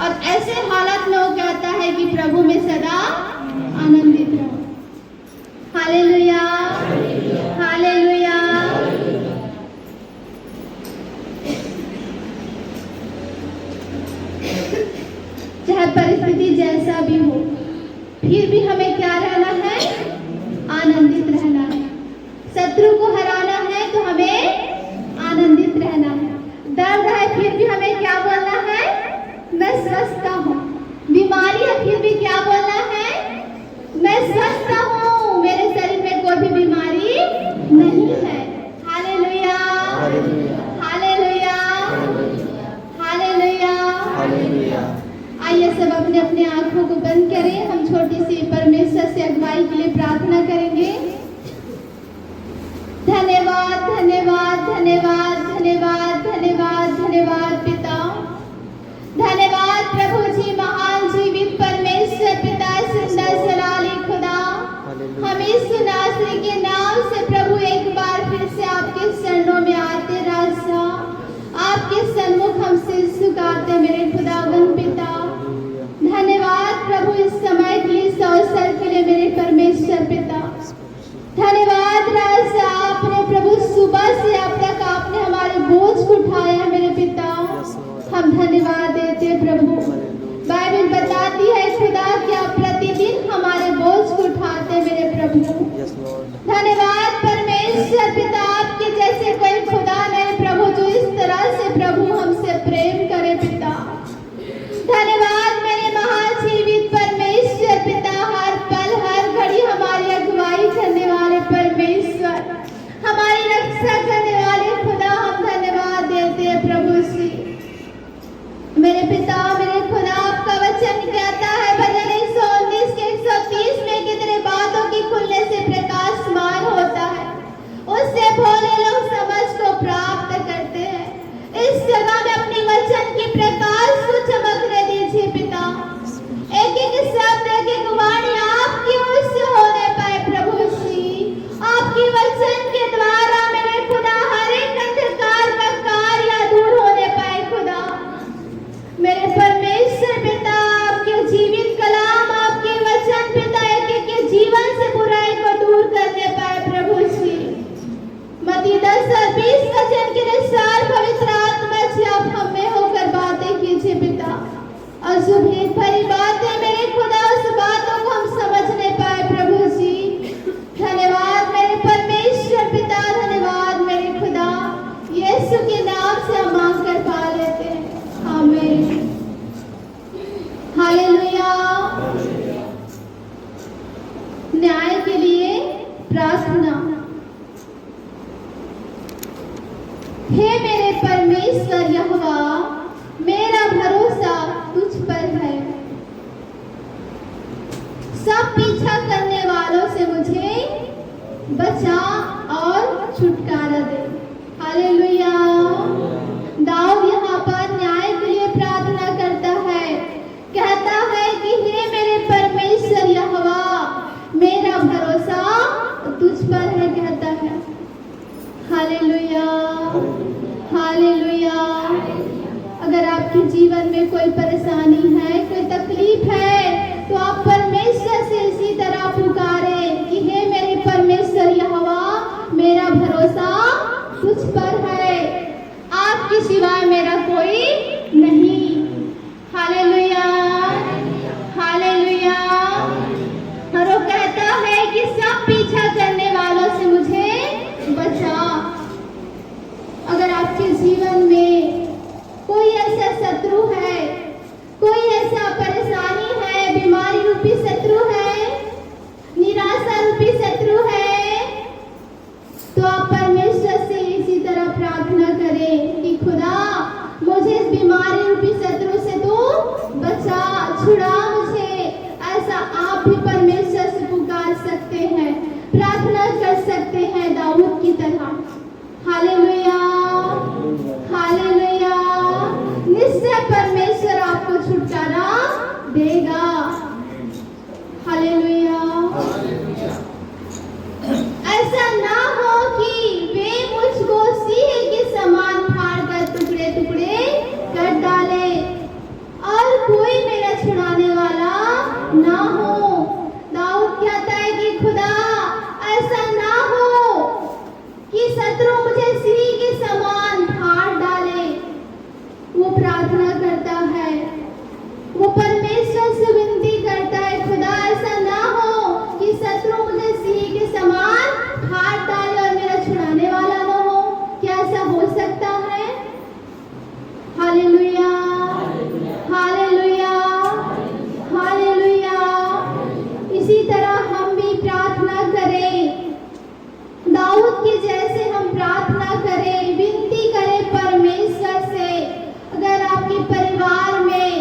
और ऐसे हालत में वो कहता है कि प्रभु में सदा आनंदित रहो। Hallelujah, hallelujah. चाहे परिस्थिति जैसा भी हो, फिर भी हमें क्या रहना है? आनंदित रहना है। शत्रु को हराना है तो हमें आनंदित रहना है। दर्द है फिर भी हमें क्या बोलना है? मैं स्वस्थ हूँ। बीमारी है फिर भी क्या बोलना है? मैं स्वस्थ हूँ, मेरे शरीर में कोई भी बीमारी नहीं है। Hallelujah, hallelujah, hallelujah. आइए सब अपने अपने आंखों को बंद करें। हम छोटी सी परमेश्वर से अगुवाई के लिए प्रार्थना करेंगे। धन्यवाद, धन्यवाद, धन्यवाद, धन्यवाद, धन्यवाद, धन्यवाद पिता। धन्यवाद प्रभु जी, महान जीवित परमेश्वर पिता, सुंदर सलाली खुदा। हम इस नासरी के नाम से प्रभु एक बार फिर से आपके चरणों में आते राजा, आपके सन्मुख हम सिर झुकाते मेरे खुदावन पिता। धन्यवाद प्रभु इस समय के लिए, इस अवसर के लिए मेरे परमेश्वर पिता। धन्यवाद राजा, आपने प्रभु सुबह से अब तक आपने हमारे बोझ को उठाया मेरे पिता। हम धन्यवाद देते प्रभु। बाइबल बताती है खुदा कि आप प्रतिदिन हमारे बोझ को उठाते मेरे प्रभु। धन्यवाद परमेश्वर पिता, आपके जैसे कोई खुदा नहीं प्रभु जो इस तरह से प्रभु हमसे प्रेम करे पिता। धन्यवाद मेरे महाजीवित परमेश्वर पिता, हर पल हर घड़ी हमारी अगुवाई करने वाले परमेश्वर, हमारी रक्षा करने वाले खुदा, हम धन्यवाद देते हैं प्रभु जी। मेरे पिता, मेरे खुदा, आपका वचन कहता है भजन 119 के 130 में कि तेरे बातों की खुलने से प्रकाशमान होता है, उससे भोले लोग समझ को प्राप्त करते हैं। इस जगह में अपनी वचन की प्रकाश को चमकने दीजिए पिता। एक एक शब्द, एक एक वाणी आपकी ओर से होने पाए प्रभु जी। आपकी वचन के द्वारा मेरे खुदा हर एक अंधकार का कार्य दूर होने पाए खुदा। मेरे परमेश्वर पिता, आपके जीवित कलाम, आपके वचन पिता एक एक के जीवन से बुराई को दूर करने पाए प्रभु जी। मत्ती 10 और 20 वचन के अनुसार पवित्र आत्मा जी आप हमें होकर बातें कीजिए पिता, और जो भेद भरी बातें मेरे खुदा उस बातों को हम समझने पाए प्रभु जी। धन्यवाद मेरे परमेश्वर पिता, धन्यवाद मेरे खुदा। यीशु के नाम से हम मांग कर पा लेते हैं, आमीन। हालेलुया। न्याय के लिए प्रार्थना। हे मेरे परमेश्वर यहोवा, मेरा भरोसा तुझ पर है। सब पीछा करने वालों से मुझे बचा और छुटकारा दे। हालेलुया। दाऊद यहाँ पर न्याय के लिए प्रार्थना करता है, कहता है कि हे मेरे परमेश्वर यहोवा, मेरा भरोसा तुझ पर है, कहता है। Hallelujah, hallelujah. अगर आपके जीवन में कोई परेशानी है, कोई तकलीफ है, तो आप परमेश्वर से इसी तरह पुकारे कि हे मेरे परमेश्वर यहोवा, मेरा भरोसा तुझ पर है, आपके सिवाय मेरा कोई नहीं। Hallelujah, hallelujah. और वो कहता है कि सब पीछा करने वालों से मुझे बचा। अगर आपके जीवन में कोई ऐसा शत्रु है, कोई ऐसा परेशानी है, बीमारी रूपी ना हो। दाऊद कहता है कि खुदा ऐसा ना हो कि शत्रु मुझे सिरी के समान फाड़ डाले। वो प्रार्थना करता है, वो परमेश्वर से विनती करता है, खुदा ऐसा ना हो कि शत्रु मुझे सिरी के समान फाड़ डाले और मेरा छुड़ाने वाला ना हो। क्या ऐसा हो सकता है? Hallelujah, hallelujah, hallelujah. इसी तरह हम भी प्रार्थना करें, दाऊद के जैसे हम प्रार्थना करें, विनती करें परमेश्वर से। अगर आपके परिवार में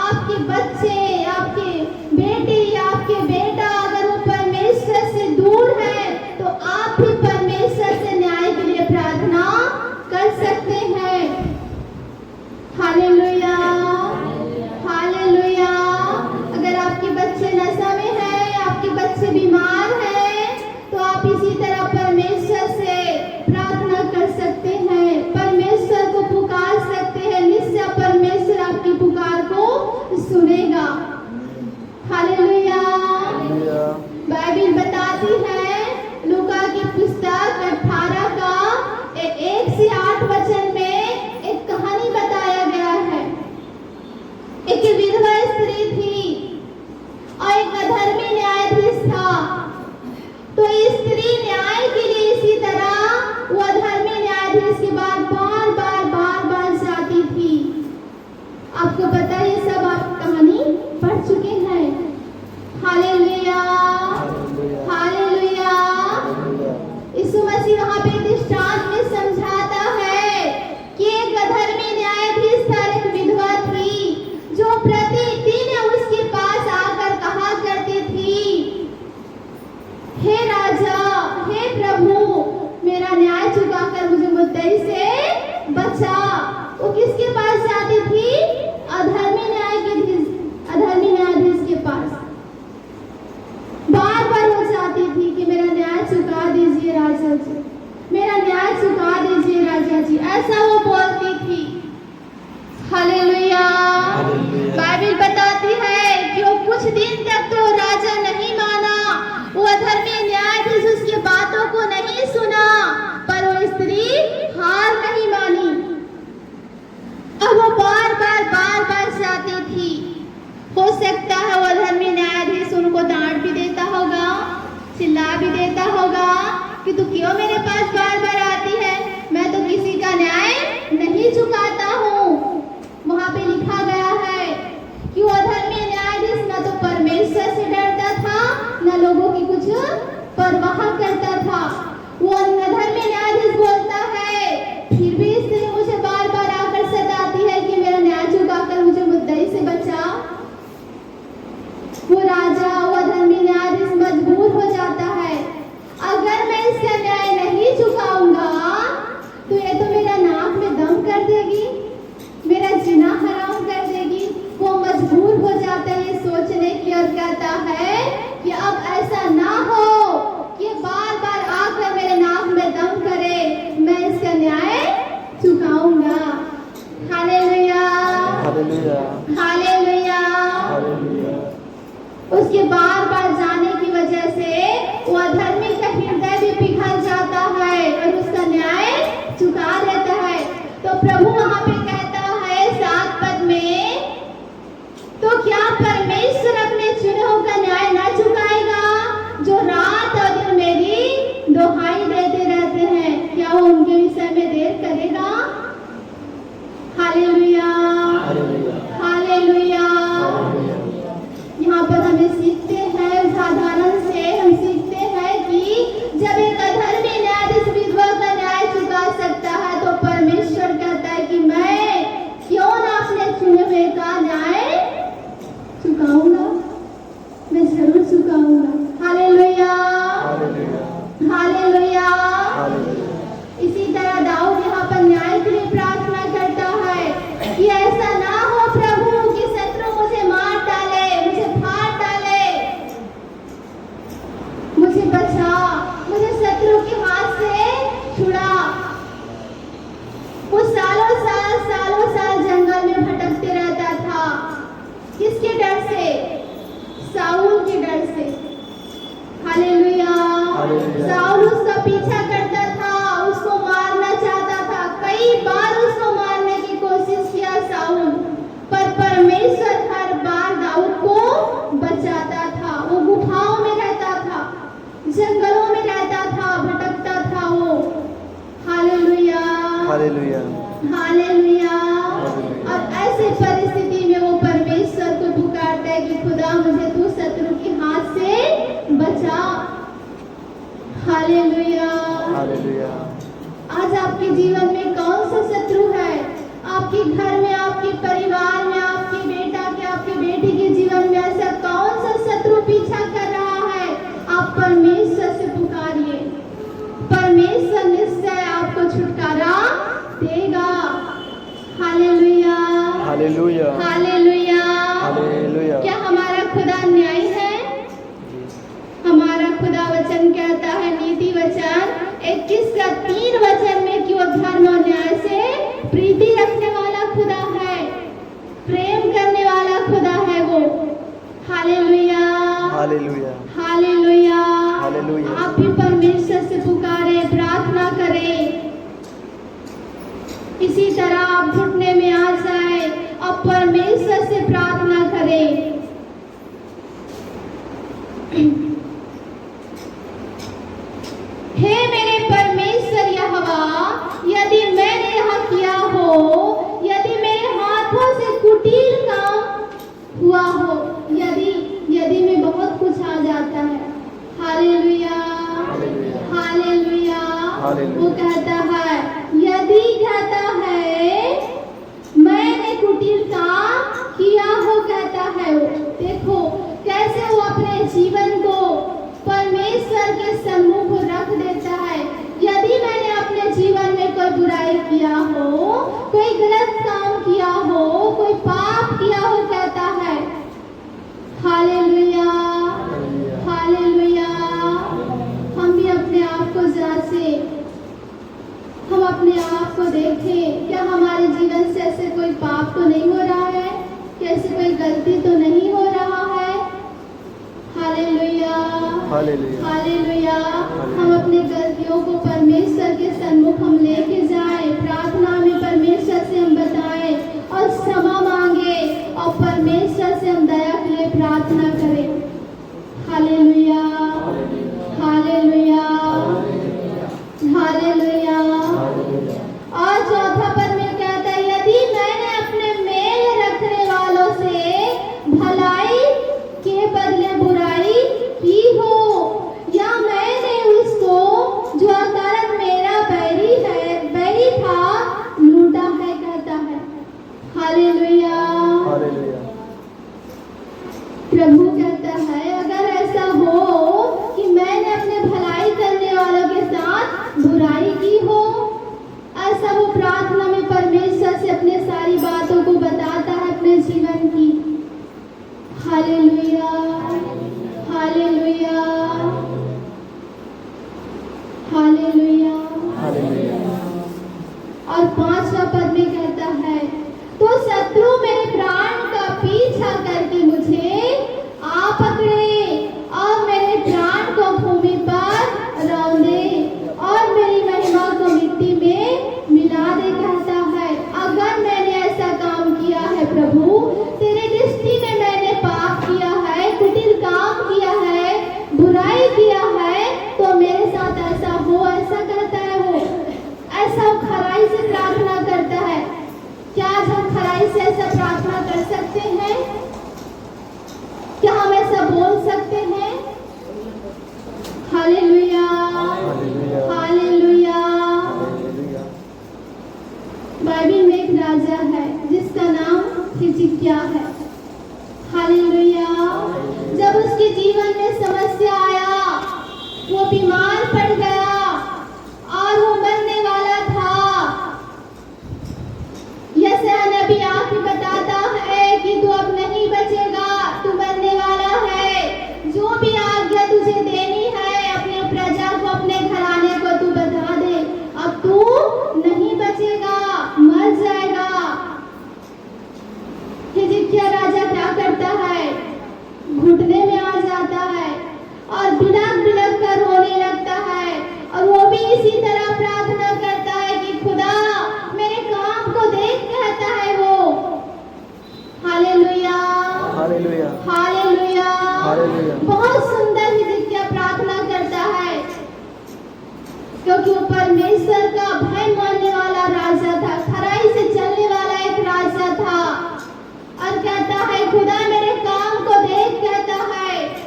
आपके बच्चे, आपके बेटे या आपके बेटा अगर वो परमेश्वर से दूर है, तो आप भी परमेश्वर से न्याय के लिए प्रार्थना कर सकते हैं। Hallelujah, hallelujah. अगर आपके बच्चे नशा में हैं, आपके बच्चे बीमार हैं, तो आप इसी तरह परमेश्वर से प्रार्थना कर सकते हैं, परमेश्वर को पुकार सकते हैं। निश्चय परमेश्वर आपकी पुकार को सुनेगा। हालेलुया। बाइबल बताती है, लूका की पुस्तक 18 का 1 से 8 वचन में एक कहानी बताया गया है। एक विधवा स्त्री थी और एक अधर्मी न्यायाधीश था। तो स्त्री न्याय के लिए इसी तरह वो अधर्मी न्यायाधीश के बाद बार-बार जाती थी। आपको पता है, ये सब आप कहानी पढ़ चुके हैं। Hallelujah, hallelujah. यीशु मसीह वहाँ पे दृष्टांत में समझाता है कि एक अधर्मी न्यायाधीश था, एक विधवा थी जो प्रतिदिन उसके पास आकर कहा करती थी, हे राजा, हे प्रभु, मेरा न्याय चुकाकर मुझे मुद्दई से बचा। वो किसके पास जाती थी? अधर्मी न्यायाधीश के पास। बार-बार वो चाहती थी कि मेरा न्याय चुका दीजिए राजा जी, मेरा न्याय चुका दीजिए राजा जी, ऐसा वो बोलती थी। हालेलुया। बाइबल बताती है कि वो कुछ दिन तक तो राजा नहीं माना, वो अधर्मी न्यायाधीश उसकी बातों को नहीं सुना, पर वो स्त्री हार नहीं मानी। अब वो बार-बार चाहती थी। हो सकता है वो अधर्मी न्यायाधीश उनको डांट भी देता होगा, चिल्ला भी देता होगा कि तू क्यों मेरे पास बार-बार आती है, मैं तो किसी का न्याय नहीं चुकाता हूँ। वहाँ पे लिखा गया है कि वो अधर्मी न्यायाधीश न तो परमेश्वर से डरता था, न लोगों की कुछ परवाह करता था। वो अधर्मी न्यायाधीश बोलता है, फिर भी स्त्री मुझे बार-बार आकर सताती है कि मेरा न्याय चुकाकर मुझे मुद्दई से बचा। वो राजा, वो अधर्मी न्यायाधीश मजबूर हो जाता है, अगर मैं इसका न्याय नहीं चुकाऊंगा तो ये तो मेरा नाक में दम कर देगी, मेरा जीना हराम कर देगी। वो मजबूर हो जाता है ये सोचने की और कहता है कि अब ऐसा ना हो कि बार-बार आकर मेरे नाक में दम करे, मैं इसका न्याय चुकाऊंगा। Hallelujah, hallelujah, hallelujah. उसके बार-बार जाने की वजह से वो अधर्मी का हृदय भी पिघल जाता है और उसका न्याय चुका देता है। तो प्रभु वहाँ पे कहता है 7 पद में, तो क्या परमेश्वर अपने चुने का न्याय न चुकाएगा जो रात और दिन मेरी दोहाई देते रहते हैं? क्या वो उनके विषय में देर करेगा? Hallelujah, hallelujah. यहाँ पर हमें सीखते हैं, उदाहरण से हम सीखते हैं कि जब एक अधर्मी न्यायाधीश विधवा का न्याय चुका सकता है, तो परमेश्वर कहता है कि मैं क्यों ना अपने चुने हुए का न्याय चुकाऊंगा, मैं जरूर चुकाऊंगा। Hallelujah, hallelujah. इसी तरह दाऊद यहाँ पर न्याय के लिए प्रार्थना करता है कि ऐसा ना हो प्रभु कि शत्रु जंगलों में रहता था, भटकता था वो। Hallelujah, hallelujah, hallelujah. और ऐसी परिस्थिति में वो परमेश्वर को पुकारता है कि खुदा मुझे तू शत्रु के हाथ से बचा। Hallelujah, hallelujah. आज आपके जीवन में कौन सा शत्रु है? आपके घर में, आपके परिवार में, आपके बेटा के, आपके बेटी के जीवन में ऐसा कौन सा शत्रु पीछा कर रहा है? आप परमेश्वर से पुकारिए, परमेश्वर निश्चय आपको छुटकारा देगा। Hallelujah, hallelujah, hallelujah, hallelujah. क्या हमारा खुदा न्यायी है? हमारा खुदा वचन कहता है, नीति वचन 21 का 3 वचन में कि वो धर्म और न्याय से प्रीति रखने वाला खुदा है, प्रेम करने वाला खुदा है वो। Hallelujah, hallelujah, hallelujah, hallelujah. आप भी परमेश्वर से पुकारे, प्रार्थना करें। इसी तरह आप घुटने में आ जाए और परमेश्वर से प्रार्थना करें। हे मेरे परमेश्वर यहोवा, यदि मैंने यह किया हो, यदि मेरे हाथों से कुटिल काम हुआ हो, यदि में बहुत कुछ आ जाता है। Hallelujah, hallelujah. वो कहता है, यदि कहता है मैंने कुटिल काम किया हो, कहता है वो। देखो कैसे वो अपने जीवन को परमेश्वर के सम्मुख रख देता है। यदि मैंने अपने जीवन में कोई बुराई किया हो, कोई गलत काम किया हो, कोई पाप किया हो, कहता है। Hallelujah, hallelujah. हम भी अपने आप को जांचे, हम अपने आप को देखें, क्या हमारे जीवन से ऐसे कोई पाप तो नहीं हो रहा है? कैसे कोई गलती तो नहीं हो रहा है? Hallelujah, hallelujah, hallelujah. हम अपनी गलतियों को परमेश्वर के सन्मुख हम लेके जाएं, प्रार्थना में परमेश्वर से हम बताएं और क्षमा मांगे और परमेश्वर से हम दया के लिए प्रार्थना करें। Hallelujah, hallelujah, hallelujah. और चौथा पद में कहता है, यदि मैंने अपने मेल रखने वालों से भलाई के बदले बुराई की हो, या मैंने उसको जो अकारण मेरा बैरी था लूटा है, कहता है। Hallelujah, hallelujah. प्रभु कहता है, अगर ऐसा हो कि मैंने अपने भलाई करने वालों के साथ बुराई की हो, ऐसा वो प्रार्थना में परमेश्वर से अपने सारी बातों को बताता है अपने जीवन की। Hallelujah, hallelujah, hallelujah, hallelujah. और 5वां पद में कहता है, तो शत्रु मेरे प्राण का पीछा करके मुझे आ पकड़े और मेरे प्राण को भूमि पर रौंदे और मेरी महिमा को मिट्टी में मिला दे, कहता है। अगर मैंने ऐसा काम किया है प्रभु, तेरे दृष्टि में मैंने पाप किया है, कुटिल काम किया है, बुराई किया है, तो मेरे साथ ऐसा हो, ऐसा कहता है वो। ऐसा खराई से प्रार्थना करता है। क्या आज हम खराई से ऐसा प्रार्थना कर सकते हैं? क्या हम ऐसा बोल सकते हैं? Hallelujah, hallelujah. बाइबल में एक राजा है जिसका नाम हिजकिय्याह है। हालेलुया। जब उसके जीवन में समस्या आया, वो बीमार पड़ गया और वो मरने वाला था। यशायाह नबी आके बताता है कि तू अब नहीं बचेगा, तू मरने वाला है। जो भी आज्ञा तुझे देनी है अपने प्रजा को, अपने घराने को, तू बता दे, अब तू नहीं बचेगा, मर जाएगा। हिजकिय्याह राजा क्या करता है? घुटने में आ जाता है और बिलख बिलख कर रोने लगता है। और वो भी इसी तरह प्रार्थना करता है कि खुदा मेरे काम को देख, कहता है वो। Hallelujah, hallelujah, hallelujah, hallelujah. बहुत सुंदर हिजकिय्याह प्रार्थना करता खुदा मेरे काम को देख कहता है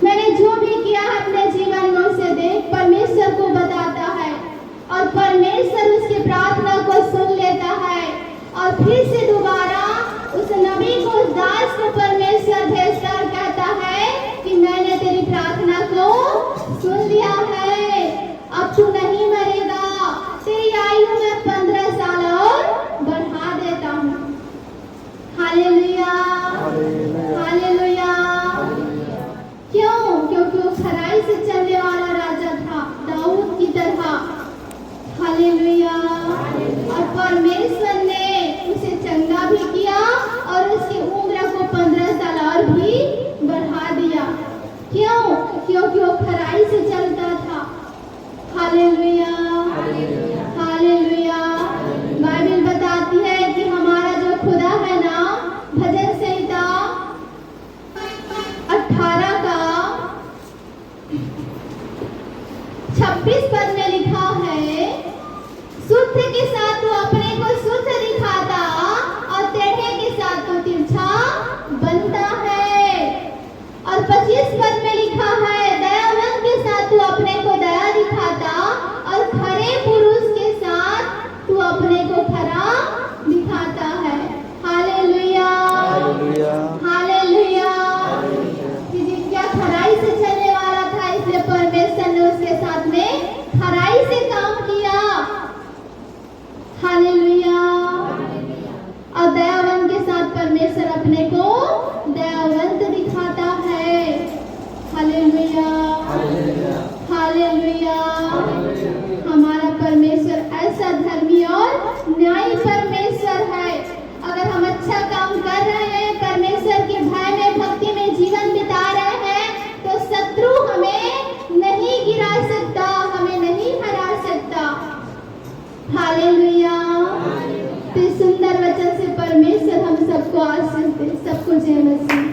मैंने जो भी किया है अपने जीवन में उसे देख परमेश्वर को बताता है और परमेश्वर उसकी प्रार्थना को सुन लेता है और फिर से दोबारा उस नबी को उस दास को परमेश्वर भेजता और कहता है कि मैंने तेरी प्रार्थना को सुन लिया है, अब तू नहीं मरेगा, तेरी आयु में 15 साल और बढ़ा देता हूँ। Hallelujah, hallelujah. क्यों? क्योंकि वो खराई से चलने वाला राजा था, दाऊद की तरह। हालेलुया। और परमेश्वर ने उसे चंगा भी किया और उसकी उम्र को 15 साल और भी बढ़ा दिया। क्यों? क्योंकि वो खराई से चलता था। Hallelujah, hallelujah. बाइबल बताती है कि हमारा जो खुदा है ना, भजन संहिता 18 का 26 पद में लिखा है, शुद्ध के साथ तू अपने को शुद्ध दिखाता और टेढ़े के साथ तू तिरछा बनता है। और 25 पद में लिखा है, दयावान के साथ तू अपने को दया दिखाता और खरे पुरुष के साथ तू अपने को खरा दिखाता है। Hallelujah, hallelujah. हिजकिय्याह खराई से चलने वाला था, इसलिए परमेश्वर ने उसके साथ में खराई से काम किया। हालेलुया। और दयावान के साथ परमेश्वर अपने को दयावंत दिखाता है। Hallelujah, hallelujah. हमारा परमेश्वर ऐसा धर्मी और न्यायी परमेश्वर है। अगर हम अच्छा काम कर रहे हैं, परमेश्वर के भय में भक्ति में जीवन बिता रहे हैं, तो शत्रु हमें नहीं गिरा सकता, हमें नहीं हरा सकता। हालेलुया। तो सुंदर वचन से परमेश्वर हम सबको आशीष दे। सबको जय मसीह।